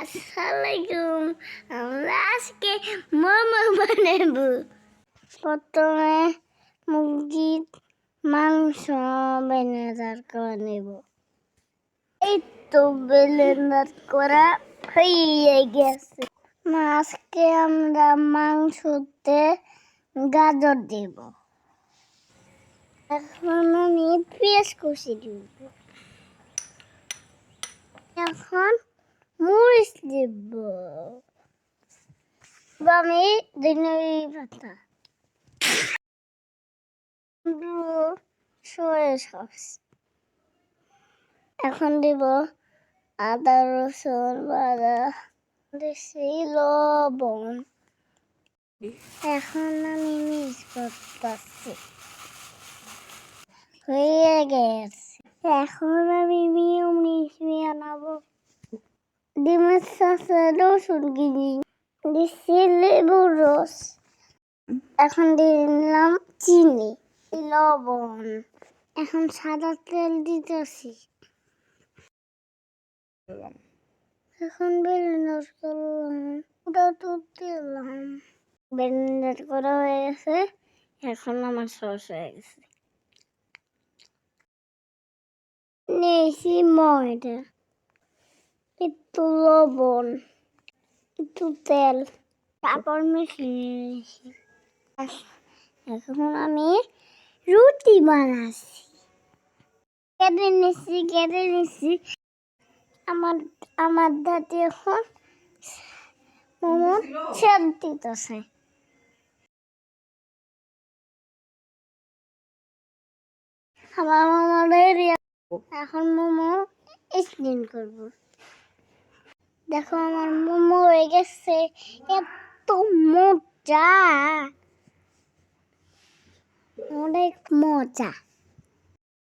আসসালামাইকুম। আমরা আজকে মোমো বানাবো। প্রথমে মুরগির মাংস ব্লেন্ডার করে নেব। এই তো ব্লেন্ডার করা হয়ে গেছে। আজকে আমরা মাংসতে গাজর দেব। এখন আমি পেঁয়াজ কষে দিব। এখন মরিচ দেব। আমি ধনেই পাতা, সয়া সস। এখন দেব আদা রসুন বাটা, দিচ্ছি লবণ। এখন আমি মিক্স করতেছি। হয়ে গেছে। এখন আমি মিউনিস বানাবো। ডিমের সাথে রসুন কিনি, দিচ্ছি লেবুর রস। এখন দিয়ে দিলাম চিনি, লবণ। এখন সাদা তেল দিতেছি। এখন ব্লেন্ডার করলাম, ওটা দুধ দিলাম। ব্লেন্ডার করা হয়ে গেছে। এখন আমার সস হয়ে গেছে। নিয়েছি ময়দা, একটু লবণ, একটু তেল, তারপর মিশিয়ে নিয়েছি। এখন আমি রুটি বানাচ্ছি। কেটে নিচ্ছি। আমার দাদি এখন মোমো ছেদ দিতেছে। আমার মোমো রেডি। এখন মোমো স্পিন করবো। দেখো আমার মোমো হয়ে গেছে। এত মজা, অনেক মজা।